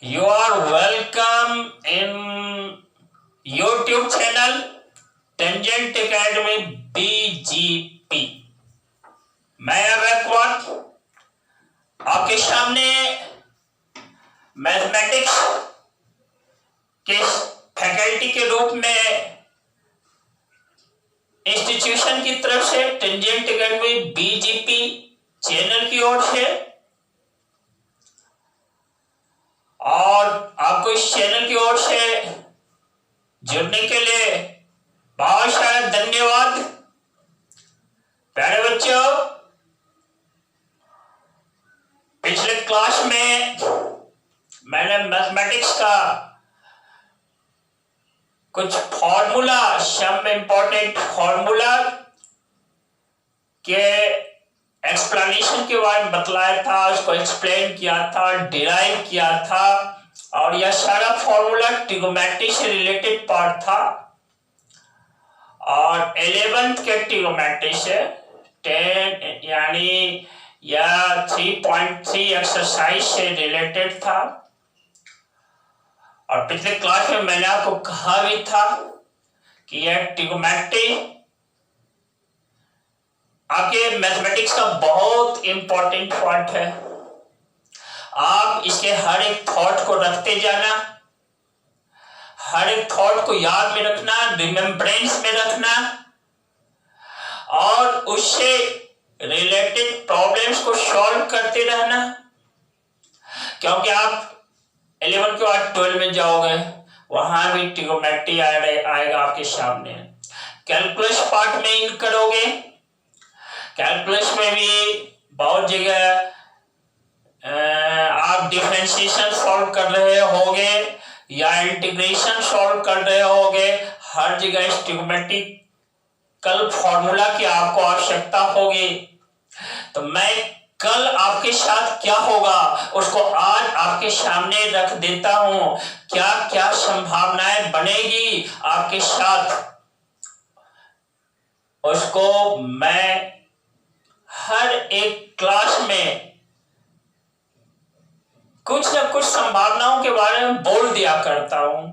You are welcome in YouTube channel Tangent Academy BGP। मैं अवैध आपके सामने मैथमेटिक्स के फैकल्टी के रूप में इंस्टीट्यूशन की तरफ से टेंजेंट एकेडमी बीजीपी चैनल की ओर से और आपको इस चैनल की ओर से जुड़ने के लिए बहुत सारा धन्यवाद। प्यारे बच्चों, पिछले क्लास में मैंने मैथमेटिक्स का कुछ फॉर्मूला, सम इंपॉर्टेंट फॉर्मूला के एक्सप्लेनेशन के बारे में बतलाया था, उसको एक्सप्लेन किया था, डिराइव किया था और यह सारा फॉर्मूला ट्रिग्नोमेट्री से रिलेटेड पार्ट था और 11th के ट्रिग्नोमेट्री से 10 यानी यह 3.3 एक्सरसाइज से रिलेटेड था। और पिछले क्लास में मैंने आपको कहा भी था कि यह ट्रिग्नोमेट्री आपके मैथमेटिक्स का बहुत इंपॉर्टेंट पार्ट है। आप इसके हर एक थॉट को रखते जाना, हर एक थॉट को याद में रखना, रिमेम्बरेंस में रखना और उससे रिलेटेड प्रॉब्लम्स को सॉल्व करते रहना, क्योंकि आप 11 के बाद 12 में जाओगे, वहां भी ट्रिग्नोमेट्री आएगा आपके सामने। कैलकुलस पार्ट में इन करोगे, कैलकुलस में भी बहुत जगह आप डिफरेंशिएशन सॉल्व कर रहे होगे या इंटीग्रेशन सॉल्व कर रहे होगे, हर जगह इस ट्रिग्नोमेट्रिकल फॉर्मूला की आपको आवश्यकता होगी। तो मैं कल आपके साथ क्या होगा उसको आज आपके सामने रख देता हूं, क्या क्या संभावनाएं बनेगी आपके साथ, उसको मैं हर एक क्लास में कुछ न कुछ संभावनाओं के बारे में बोल दिया करता हूं।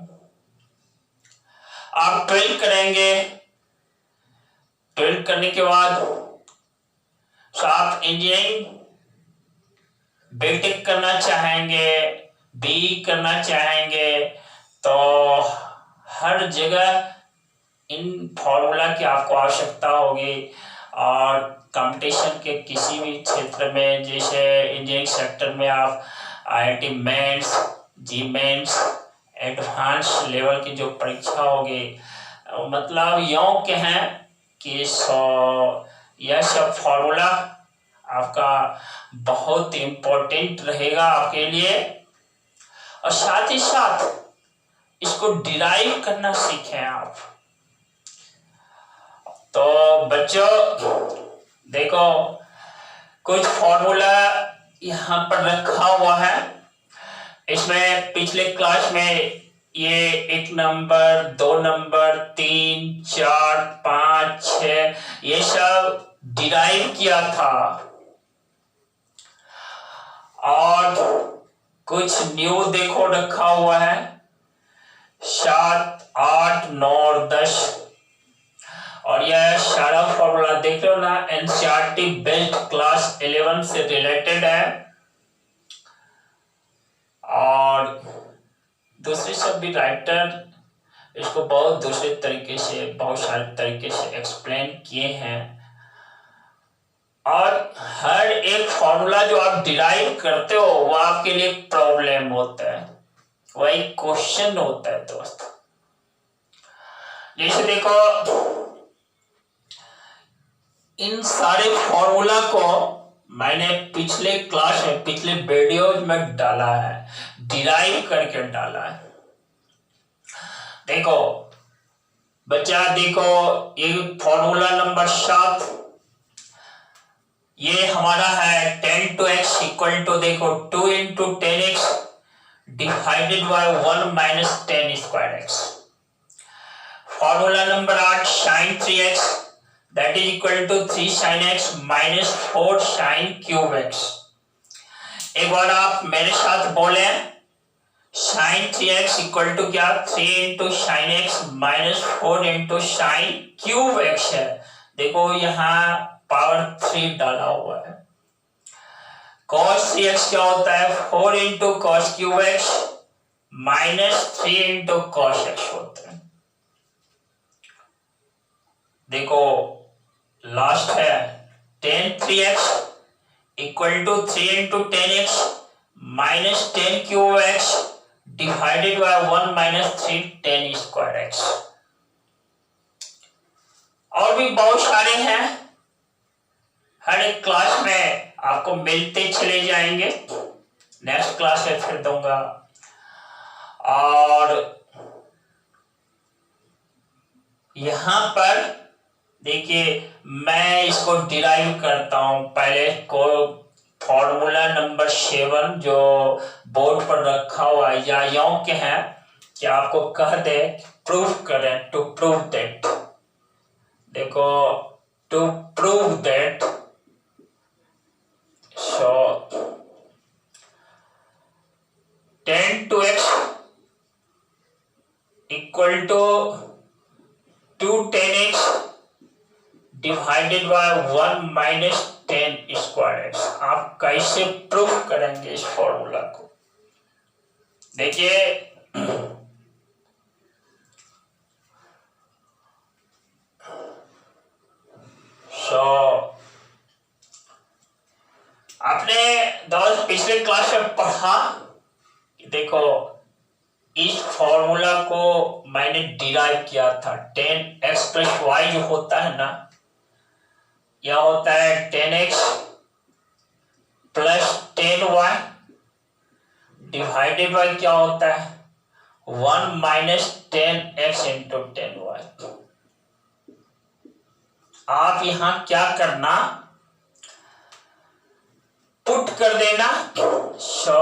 आप 12 करेंगे, 12 करने के बाद आप इंजीनियरिंग बीटेक करना चाहेंगे, बीई करना चाहेंगे, तो हर जगह इन फॉर्मूला की आपको आवश्यकता होगी। और कंपटीशन के किसी भी क्षेत्र में, जैसे इंजीनियरिंग सेक्टर में आप IIT मेंस, जी मेंस, एडवांस लेवल की जो परीक्षा होगी, मतलब यूं कहें कि यह सब फॉर्मूला आपका बहुत इम्पोर्टेंट रहेगा आपके लिए। और साथ ही साथ इसको डिराइव करना सीखें आप। तो बच्चों देखो, कुछ फॉर्मूला यहाँ पर रखा हुआ है। इसमें पिछले क्लास में ये 1 नंबर, 2 नंबर, 3, 4, 5, 6 ये सब डिराइव किया था और कुछ न्यू देखो रखा हुआ है 7, 8, 9 और 10। और यह सारा फॉर्मूला देख रहे हो ना, एनसीईआरटी बेस्ड क्लास 11 से रिलेटेड है और दूसरे सब भी राइटर इसको बहुत दूसरे तरीके से, बहुत सारे तरीके से एक्सप्लेन किए हैं। और हर एक फॉर्मूला जो आप डिराइव करते हो वो आपके लिए प्रॉब्लम होता है, वही क्वेश्चन होता है दोस्त। जैसे देखो, इन सारे फॉर्मूला को मैंने पिछले क्लास में, पिछले वीडियोज में डाला है, डिराइव करके डाला है। देखो बच्चा, देखो ये फॉर्मूला नंबर 7, ये हमारा है 10 to x इक्वल टू, देखो 2 into 10x divided by 1 minus 10 square x। Formula number 8 sin 3x that is equal to 3 sin x minus 4 sin cube x। एक बार आप मेरे साथ बोले, साइन 3x इक्वल टू क्या 3 into sine x minus 4 into sine cube x है। देखो यहाँ power 3 डाला हुआ है। cos 3x क्या होता है 4 into cos cube x minus 3 into cos x होता है। देखो लास्ट है tan 3x equal to 3 into tan x minus 10 cube x divided by 1 minus 3 10 square x. और भी बहुत सारे हैं, हर एक क्लास में आपको मिलते चले जाएंगे, नेक्स्ट क्लास में फिर दूंगा। और यहां पर देखिए मैं इसको डिराइव करता हूं। पहले को फॉर्मूला नंबर 7 जो बोर्ड पर रखा हुआ है या योग्य है कि आपको कह दे प्रूफ करें, टू प्रूव दैट। देखो to prove that so tan 2x equal to 2 tan x divided by 1 minus 10 square x. आप कैसे प्रूफ करेंगे इस फॉर्मूला को? देखिए आपने दोस्त पिछले क्लास में पढ़ा, देखो इस फॉर्मूला को मैंने डिराइव किया था। tan x प्लस वाई जो होता है ना, यह होता है tan x plus tan y divided by क्या होता है 1 माइनस 10x इंटू 10y। आप यहां क्या करना, पुट कर देना। So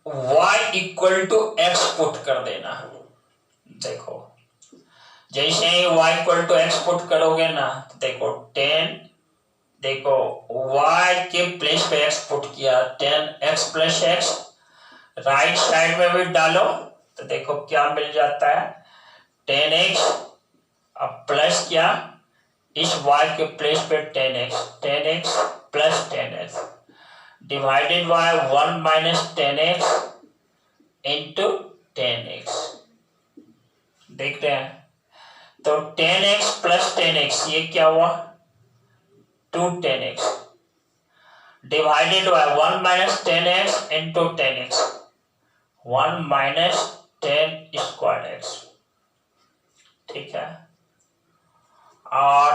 y equal to x put कर देना। देखो जैसे ही y equal to x put करोगे ना, देखो 10, देखो y के प्लेस पे x पुट किया 10x plus x, right side में भी डालो तो देखो क्या मिल जाता है 10x अब प्लस क्या इस y के प्लेस पे 10x plus 10x divided by 1 minus 10x into 10x। देख रहे हैं तो 10x प्लस 10x ये क्या हुआ 2 10x divided by 1 minus 10x into 10x 1 minus 10 square x. ठीक है, और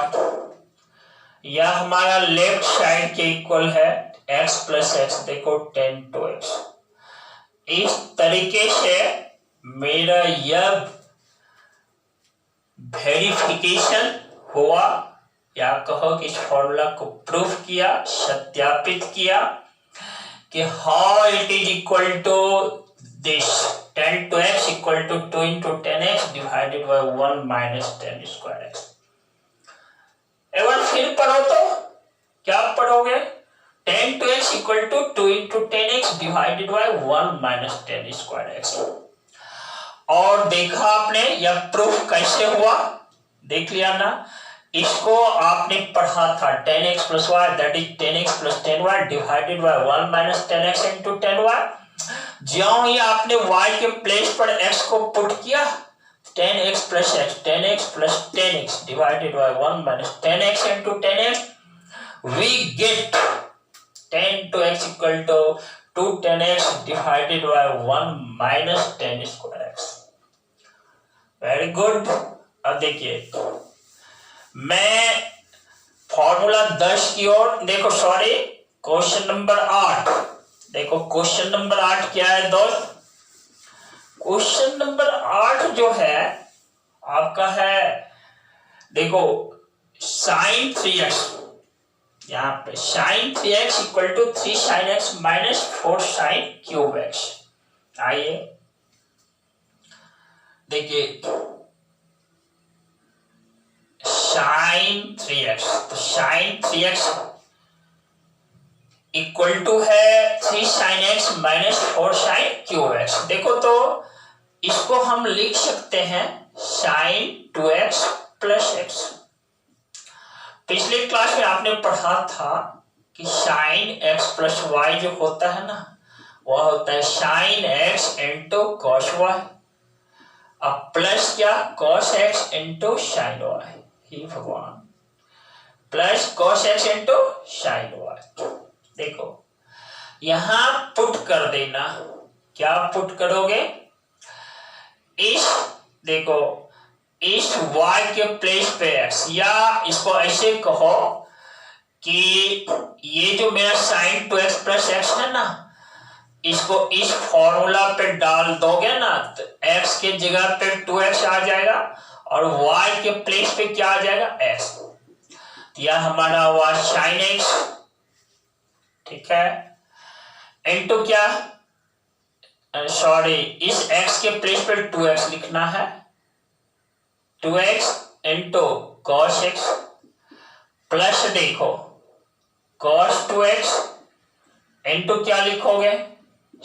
यह हमारा लेफ्ट साइड के इक्वल है x प्लस एक्स। देखो 10 to x। इस तरीके से मेरा यह वेरिफिकेशन हुआ, या कहो कि इस फॉर्मूला को प्रूफ किया, सत्यापित किया कि how it is equal to this tan to x equal to 2 into 10x divided by 1 minus 10 square x. एक बार फिर पढ़ो तो क्या पढ़ोगे tan to x equal to 2 into 10x divided by 1 minus 10 square x. और देखा आपने यह प्रूफ कैसे हुआ, देख लिया ना। इसको आपने पढ़ा था tan x plus y that is tan x plus 10y divided by 1 minus 10x into 10y। ज्यों ही आपने y के प्लेस पर x को पुट किया 10x plus x 10x plus 10x divided by 1 minus 10x into 10x we get tan to x equal to 2 10x divided by 1 minus 10 square x। Very good. अब देखिए मैं formula 10 की ओर देखो, sorry question number 8। देखो question number 8 क्या है दोस्त, question number 8 जो है आपका है, देखो साइन 3x, यहाँ पे sine 3x equal to 3 sine x minus 4 sine cube x. आइए देखिए साइन 3x, तो साइन 3x इक्वल टू है 3 sin x minus 4 sin cube x। देखो तो इसको हम लिख सकते हैं sin 2x प्लस x। पिछले क्लास में आपने पढ़ा था कि sin x प्लस y जो होता है ना, वह होता है sin x into cos y। अब प्लस क्या, cos x into sin y। ही भगवान, plus cos x into sin y। देखो यहां पुट कर देना, क्या पुट करोगे, इस देखो इस y के प्लेस पे x, या इसको ऐसे कहो कि ये जो मेरा sin 2x प्लस x है ना, इसको इस फॉर्मूला पे डाल दोगे ना तो x के जगह पे 2x आ जाएगा और y के प्लेस पे क्या आ जाएगा, x। यह हमारा हुआ sin x, ठीक है, इनटू क्या, सॉरी इस x के प्लेस पे 2x लिखना है, 2x into cos x plus देखो cos 2x इंटू क्या लिखोगे,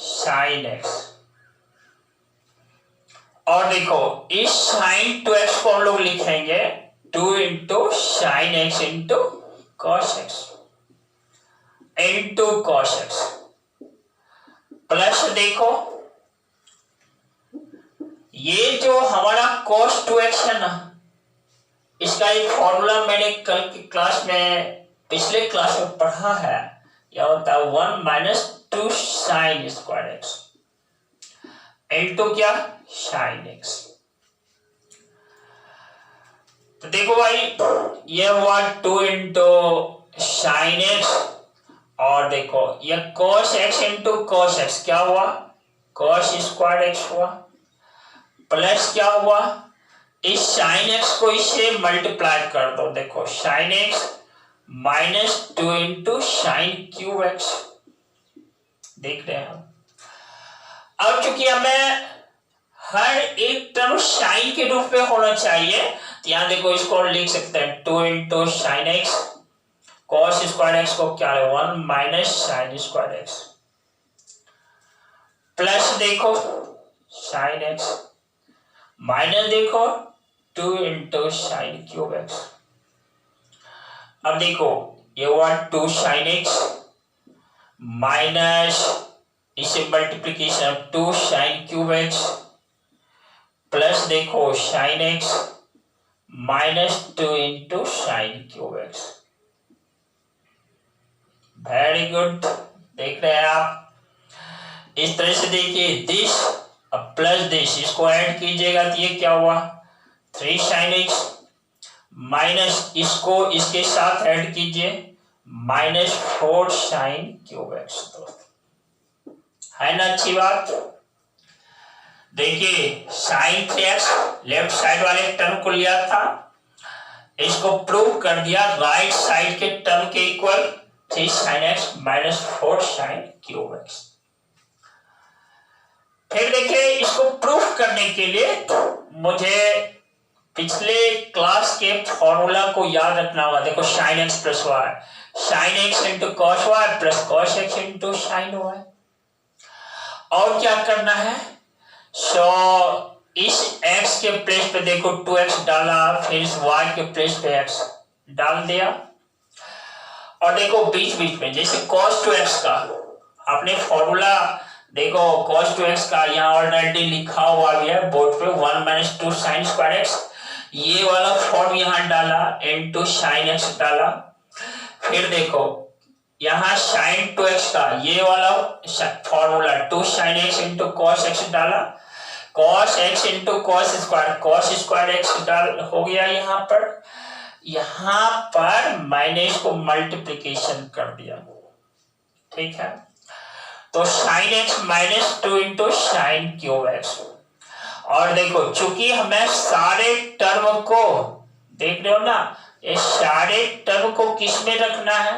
sin x। और देखो इस sin 2x को हम लोग लिखेंगे 2 into sin x into cos x into cos x plus देखो ये जो हमारा cos 2x है ना, इसका एक फॉर्मूला मैंने कल की क्लास में, पिछले क्लास में पढ़ा है, यह होता है 1 minus 2 sin square x into क्या, sin x। तो देखो भाई ये हुआ 2 इंटू sin x, और देखो ये cos x into cos x क्या हुआ, cos स्क्वायर x हुआ, प्लस क्या हुआ, इस sin x को इससे मल्टीप्लाई कर दो, देखो sin x minus 2 into sin cube x। देख रहे हैं अब चूंकि हमें हर एक टर्म sin के रूप में होना चाहिए, तो यहां देखो इसको लिख सकते हैं 2 into sin x, cos square x को क्या है 1 minus sin square x, plus देखो sin x माइनस देखो 2 इंटू sin क्यूब x। अब देखो ये हुआ 2 sin x माइनस इसे multiplication 2 sin cube x plus देखो sin x minus 2 into sin cube x। Very good, देख रहे हैं आप, इस तरह से देखिए दिस अब प्लस दिस, इसको ऐड कीजिएगा तो ये क्या हुआ 3 sin x माइनस इसको इसके साथ ऐड कीजिए माइनस 4 sin क्यूब x। है ना अच्छी बात। देखिए sin 3x लेफ्ट साइड वाले टर्म को लिया था, इसको प्रूव कर दिया राइट साइड के टर्म के equal 3 sin x minus 4 sin cube x। फिर देखिए इसको प्रूफ करने के लिए मुझे पिछले क्लास के फॉर्मूला को याद रखना होगा। देखो sin x plus y, sin x into cos y plus cos x into sin y। और क्या करना है, इस x के प्लेस पे देखो 2x डाला, फिर इस y के प्लेस पे x डाल दिया, और देखो बीच बीच में जैसे cos 2x का आपने फॉर्मूला देखो cos 2x का यहाँ ऑलरेडी लिखा हुआ भी है बोर्ड पे 1 माइनस 2 sin स्क्वायर x, ये वाला फॉर्म यहाँ डाला इंटू sin x डाला, फिर देखो यहाँ sin 2x का ये वाला formula 2 sin x into cos x डाला, cos x into cos square x डाल हो गया। यहाँ पर मैंने इसको मल्टीप्लीकेशन कर दिया, ठीक है, तो sin x minus 2 into sin cube x। और देखो चूंकि हमें सारे टर्म को देख रहे हो ना, ये सारे टर्म को किस में रखना है,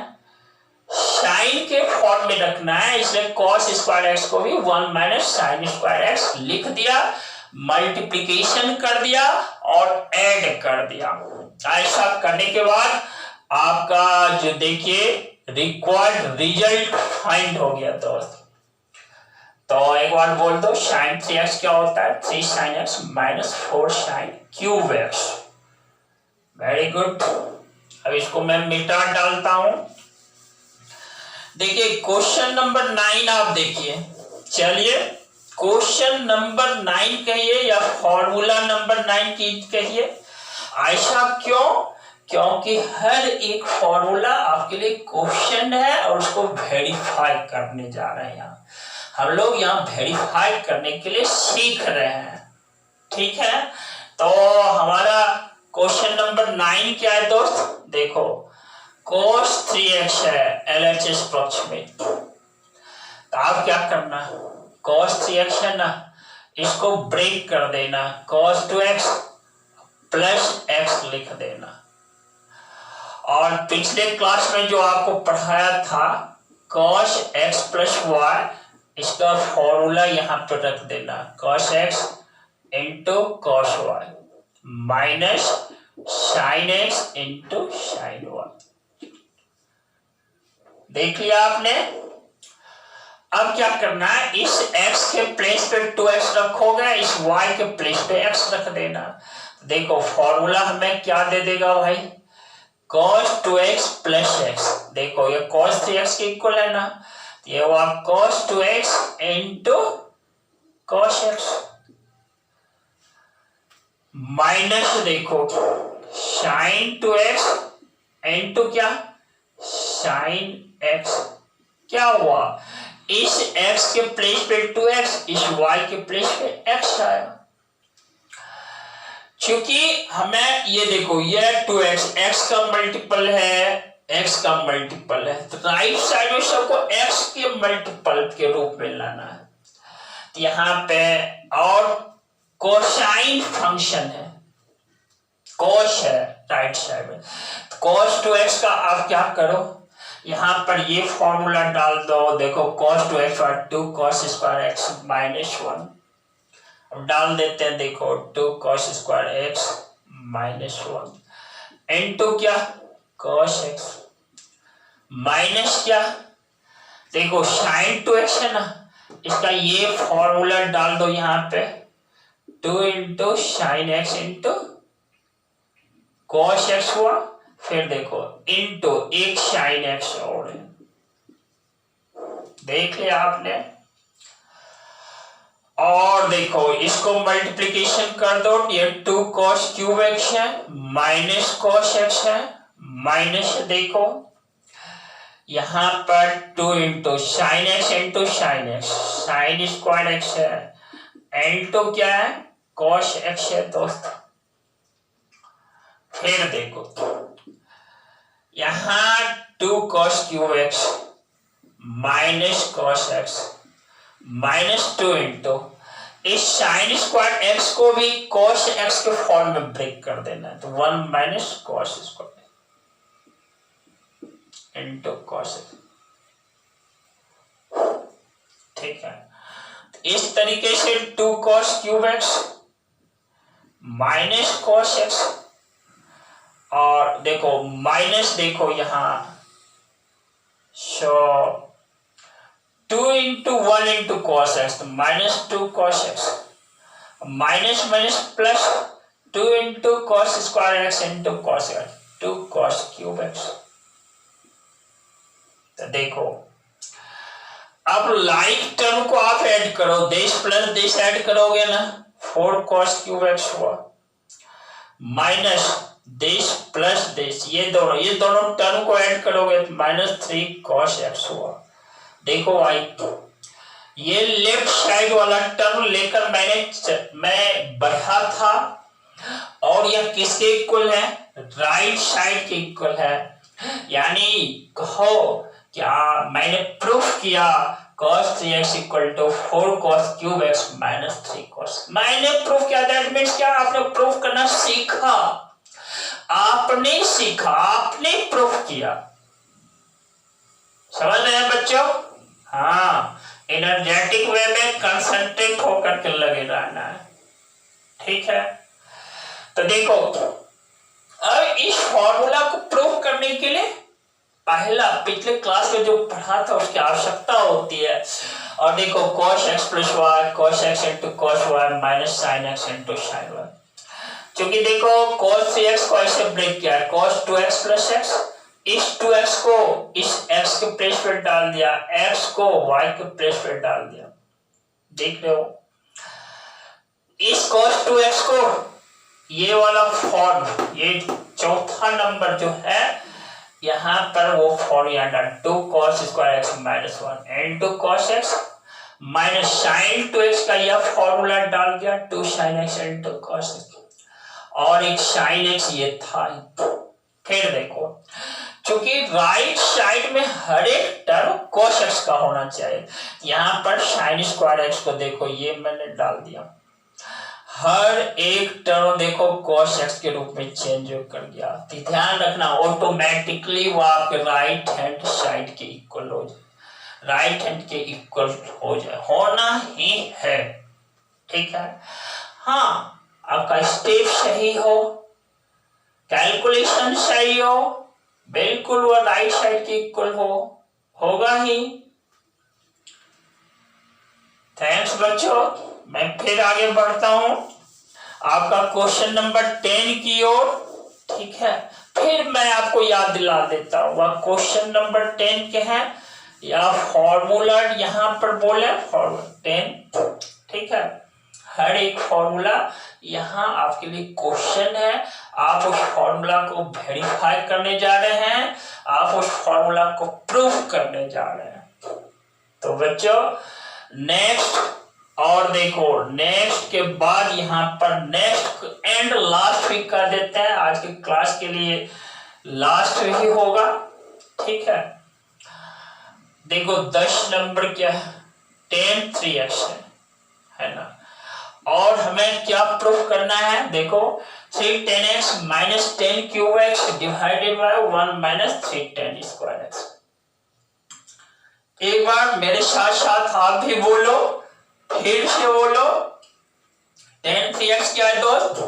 sin के फॉर्म में रखना है, इसलिए cos स्क्वायर x को भी 1 माइनस sin स्क्वायर x लिख दिया, मल्टीप्लीकेशन कर दिया और ऐड कर दिया। ऐसा करने के बाद आपका जो देखिए रिक्वायर्ड रिजल्ट फाइंड हो गया दोस्त। तो एक बार बोल दो, साइन 3x क्या होता है? 3 sin x minus 4 sin cube x। Very good. अब इसको मैं मिटा डालता हूं। देखिए क्वेश्चन नंबर 9 आप देखिए। चलिए क्वेश्चन नंबर 9 कहिए या फॉर्मूला नंबर 9 की कहिए। ऐसा क्यों? क्योंकि हर एक फॉर्मूला आपके लिए क्वेश्चन है और उसको वेरीफाई करने जा रहे हैं। हम लोग यहाँ वेरीफाई करने के लिए सीख रहे हैं, ठीक है। तो हमारा क्वेश्चन नंबर 9 क्या है दोस्त? देखो cos 3x है LHS पक्ष में। तो आप क्या करना, cos 3x है ना, इसको ब्रेक कर देना, cos 2x प्लस x लिख देना। और पिछले क्लास में जो आपको पढ़ाया था cos x प्लस y, इसका फॉर्मूला यहां पर रख देना, cos x into cos y minus sin x into sin y। देख लिया आपने। अब क्या करना है, इस x के प्लेस पे 2x रखोगे, इस y के प्लेस पे x रख देना। देखो फॉर्मूला हमें क्या दे देगा भाई, cos 2x प्लस x। देखो ये cos 3x के इक्वल है ना, ये हुआ cos 2x into cos x minus देखो sin 2x इंटू क्या sin x। क्या हुआ, इस x के प्लेस पे 2x, इस y के प्लेस पे x आया। क्योंकि हमें ये देखो ये 2x x का मल्टीपल है, x का मल्टीपल है, तो राइट साइड में सबको x के मल्टीपल के रूप में लाना है। तो यहाँ पे और कोसाइन फंक्शन है, cos है राइट साइड में, तो cos 2x का आप क्या करो, यहां पर ये फॉर्मूला डाल दो। देखो cos 2x और 2 cos स्क्वायर x माइनस 1 अब डाल देते हैं। देखो 2 cos square x minus 1 into क्या cos x माइनस क्या, देखो sin 2x है ना, इसका ये फॉर्मूला डाल दो यहाँ पे, 2 into sin x into cos x हुआ, फिर देखो इनटू एक sin x और है। देख लिया आपने। और देखो इसको मल्टीप्लिकेशन कर दो, ये 2 cos क्यूब x है माइनस cos x है, माइनस देखो यहां पर 2 into sin x into sin x, sin square x है इंटू क्या है cos x है दोस्त। फिर देखो यहां 2 cos cube x minus cos x minus 2 into इस sin स्क्वायर x को भी cos x के फॉर्म में ब्रेक कर देना है, तो 1 minus cos square into cos x। ठीक है, इस तरीके से 2 cos cube x minus cos x और देखो माइनस देखो यहां सो 2 इंटू 1 इंटू cos x, तो minus 2 cos x minus minus plus 2 into cos square x into cos x, 2 cos cube x। तो देखो अब लाइक टर्म को आप ऐड करो, देश प्लस देश ऐड करोगे ना, 4 cos क्यूब x हुआ माइनस देश प्लस देश, ये दोनों टर्म को ऐड करोगे तो माइनस 3 cos x हुआ। देखो भाई ये लेफ्ट साइड वाला टर्म लेकर मैं बढ़ा था और यह किसके इक्वल है, राइट साइड के इक्वल है। यानी कहो क्या मैंने प्रूफ किया cos 3x equal to 4 cos cube x minus 3 cos। मैंने प्रूफ किया, दैट मीन्स क्या, आपने प्रूफ करना सीखा, आपने सीखा, आपने प्रूफ किया। समझ रहे हैं बच्चों? हाँ, एनर्जेटिक वे में कंसंट्रेट होकर के लगे रहना है। ठीक है, तो देखो अब इस फॉर्मूला को प्रूव करने के लिए पहला पिछले क्लास में जो पढ़ा था उसकी आवश्यकता होती है। और देखो cos x plus y cos x into cos y minus sin x into sin y। क्योंकि देखो cos 3x को ऐसे ब्रेक किया है, cos 2x प्लस x, इस 2x को इस x के प्लेस पर डाल दिया, x को y के प्लेस पर डाल दिया। देख रहे हो, इस cos 2x को ये वाला फॉर्म, ये चौथा नंबर जो है यहाँ पर वो फॉर्म याद है, 2 cos square x minus 1 into cos x minus sin 2x का यह फॉर्मूला डाल दिया, 2 sin x into cos x, और एक sin x ये था। फिर देखो क्योंकि राइट साइड में हर एक टर्म cos x का होना चाहिए, यहाँ पर sin स्क्वायर x को देखो ये मैंने डाल दिया, हर एक टर्म देखो cos x के रूप में चेंज कर दिया। तो ध्यान रखना ऑटोमेटिकली वो आपके राइट हैंड साइड के इक्वल हो जाए, राइट हैंड के इक्वल हो जाए, होना ही है। ठीक है, हाँ आपका स्टेप सही हो, कैलकुलेशन सही हो, बिल्कुल वो राइट साइड के इक्वल होगा ही। थैंक्स बच्चों, मैं फिर आगे बढ़ता हूं आपका क्वेश्चन नंबर 10 की ओर। ठीक है, फिर मैं आपको याद दिला देता हूं वह क्वेश्चन नंबर 10 के हैं या फॉर्मूला यहाँ पर बोले फॉर्मूला 10। ठीक है, हर एक फॉर्मूला यहाँ आपके लिए क्वेश्चन है, आप उस फॉर्मूला को वेरीफाई करने जा रहे हैं, आप उस फॉर्मूला को प्रूफ करने जा रहे हैं। तो बच्चों नेक्स्ट, और देखो नेक्स्ट के बाद यहाँ पर नेक्स्ट एंड लास्ट वीक कर देते हैं, आज की क्लास के लिए लास्ट ही होगा। ठीक है, देखो 10 नंबर क्या है, 10 3x है ना, और हमें क्या प्रूफ करना है, देखो 3 10x minus 10 cube x divided by 1 minus 3 10 square x। एक बार मेरे साथ साथ आप भी बोलो, फिर से बोलो, 10 3x क्या है दोस्त,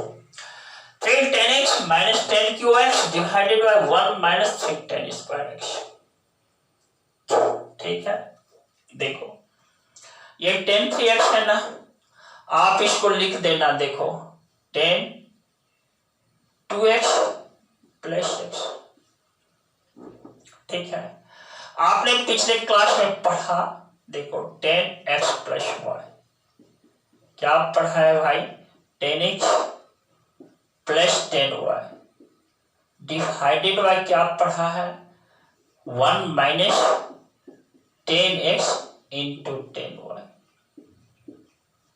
3 10x minus 10 cube x divided by 1 minus 3 10 square x। ठीक है, देखो ये 10 3x है ना, आप इसको लिख देना, देखो 10 2x प्लस x। ठीक है, आपने पिछले क्लास में पढ़ा, देखो 10x प्लस y, क्या पढ़ा है भाई, 10x plus 10y divided bye क्या पढ़ा है, 1 माइनस 10x इंटू 10y।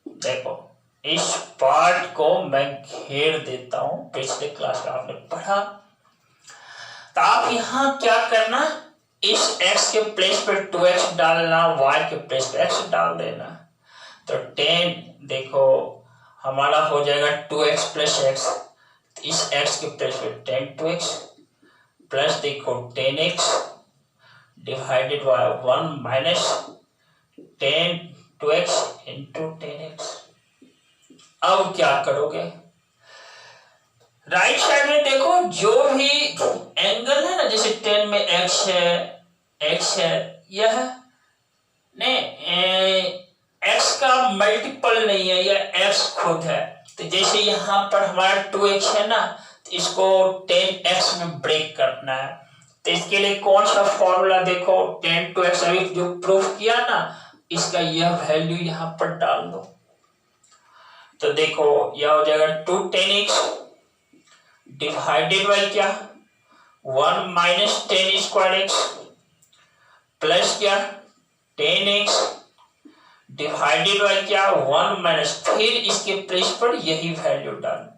देखो इस पार्ट को मैं घेर देता हूं, पिछले क्लास में आपने पढ़ा। तो आप यहां क्या करना, इस x के प्लेस पे 2x डालना, y के प्लेस पे x डाल देना। तो 10 देखो हमारा हो जाएगा 2x प्लस x, इस x के प्लेस पे 10 2x प्लस देखो 10x divided by 1 minus 10 2x into 10x। अब क्या करोगे, राइट साइड में देखो जो भी एंगल है ना, जैसे 10 में x है, यह नहीं x का मल्टीपल नहीं है, यह x खुद है। तो जैसे यहाँ पर हमारा 2x है ना, तो इसको 10x में ब्रेक करना है। तो इसके लिए कौन सा फॉर्मूला, देखो 10 2x अभी जो प्रूफ किया ना, इसका यह वैल्यू यहाँ पर डाल दो। तो देखो यह हो जाएगा 2 10x डिवाइडेड बाय क्या, 1 माइनस 10 स्क्वायर x प्लस क्या 10x डिवाइडेड बाय क्या 1 माइनस, फिर इसके प्लेस पर यही वैल्यू डाल,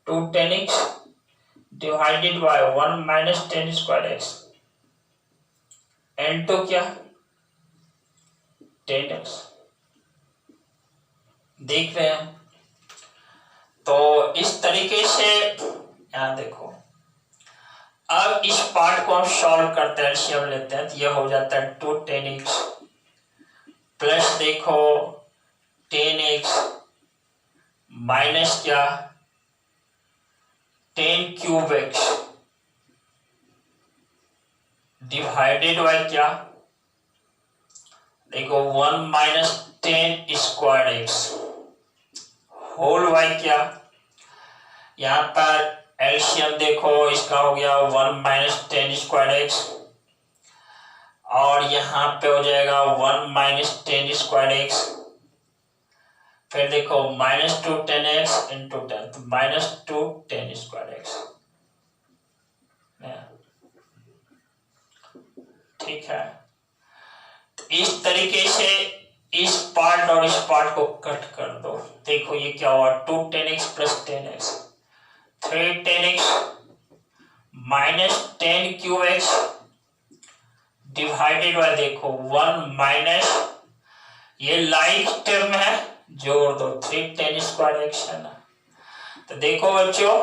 2 10x divided by 1 minus 10 square x and तो क्या 10x। देख रहे हैं, तो इस तरीके से यहां देखो। अब इस पार्ट को हम सॉल्व करते हैं, एलसीएम लेते हैं, तो यह हो जाता है 2 10x प्लस देखो 10x माइनस क्या 10 क्यूब x डिवाइडेड बाय क्या, देखो 1 minus 10 square x whole by क्या, यहाँ पर एलसीएम देखो इसका हो गया 1 माइनस 10 स्क्वायर एक्स और यहाँ पे हो जाएगा 1 माइनस 10 स्क्वायर एक्स, फिर देखो -2 10x इंटू 10 तो -2 10 स्क्वायर एक्स, ठीक है। तो इस तरीके से इस पार्ट और इस पार्ट को कट कर दो, देखो ये क्या हुआ 2 10x plus 10x 3 10x minus 10 cube x divided bye देखो 1 माइनस ये लाइक टर्म है जोड़ दो 3 10 स्क्वायर एक्स है ना। तो देखो बच्चों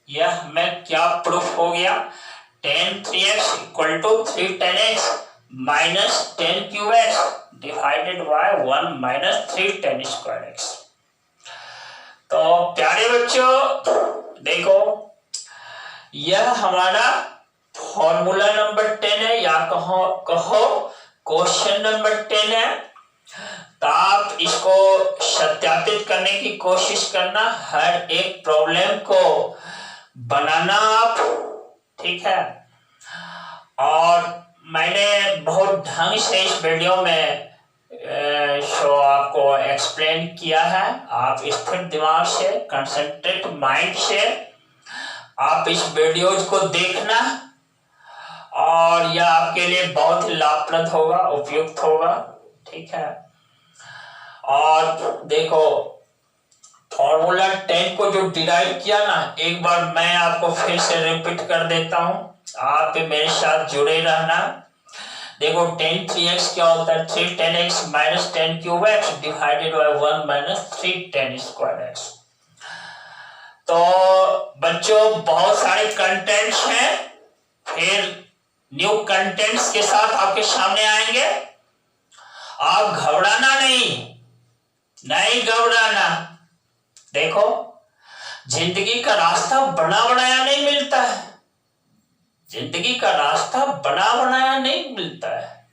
यह हमें क्या प्रूफ हो गया 10 3x equal to 3 10x minus 10 cube x divided by 1 minus 3 10 square x. तो प्यारे बच्चों देखो यह हमारा फॉर्मूला नंबर 10 है या कहो क्वेश्चन नंबर 10 है। तो आप इसको सत्यापित करने की कोशिश करना, हर एक प्रॉब्लम को बनाना आप, ठीक है। और मैंने बहुत ढंग से इस वीडियो में आपको एक्सप्लेन किया है, आप स्थिर दिमाग से कंसंट्रेट माइंड से आप इस वीडियोज को देखना और यह आपके लिए बहुत ही लाभप्रद होगा, उपयुक्त होगा, ठीक है। और देखो फॉर्मूला 10 को जो डिराइव किया ना, एक बार मैं आपको फिर से रिपीट कर देता हूं, आप मेरे साथ जुड़े रहना। देखो 10 3x क्या होता है 3 10x minus 10 cube x divided by 1 minus 3 10 square x. तो बच्चों बहुत सारे कंटेंट्स हैं, फिर न्यू कंटेंट्स के साथ आपके सामने आएंगे। आप घबराना नहीं घबराना। देखो जिंदगी का रास्ता बना बनाया नहीं मिलता है, जिंदगी का रास्ता बना बनाया नहीं मिलता है,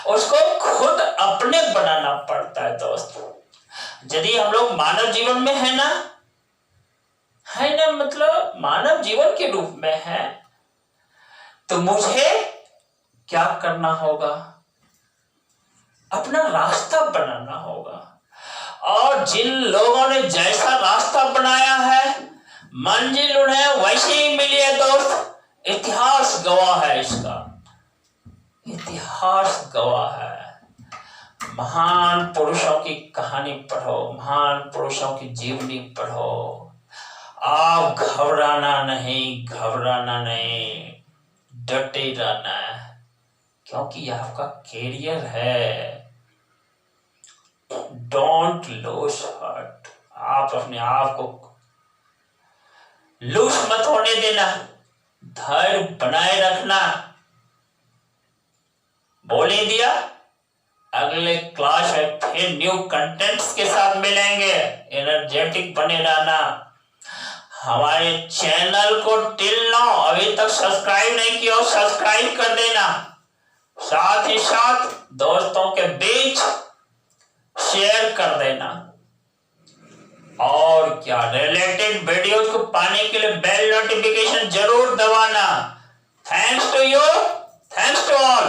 उसको खुद अपने बनाना पड़ता है दोस्त। यदि हम लोग मानव जीवन में है ना मतलब मानव जीवन के रूप में है, तो मुझे क्या करना होगा, अपना रास्ता बनाना होगा। और जिन लोगों ने जैसा रास्ता बनाया है मंजिल उन्हें वैसे ही मिली है दोस्त। इतिहास गवाह है इसका, इतिहास गवाह है। महान पुरुषों की कहानी पढ़ो, महान पुरुषों की जीवनी पढ़ो। आप घबराना नहीं डटे रहना है, क्योंकि यह आपका कैरियर है। डोंट लूज हार्ट, आप अपने आप को लूज मत होने देना, धैर्य बनाए रखना। बोल ही दिया, अगले क्लास में फिर न्यू कंटेंट्स के साथ मिलेंगे। एनर्जेटिक बने रहना। हमारे चैनल को टिल नाउ अभी तक सब्सक्राइब नहीं किया, सब्सक्राइब कर देना। साथ ही साथ दोस्तों के बीच शेयर कर देना। और क्या रिलेटेड वीडियोज को पाने के लिए बेल नोटिफिकेशन जरूर दबाना। Thanks to you, thanks to all.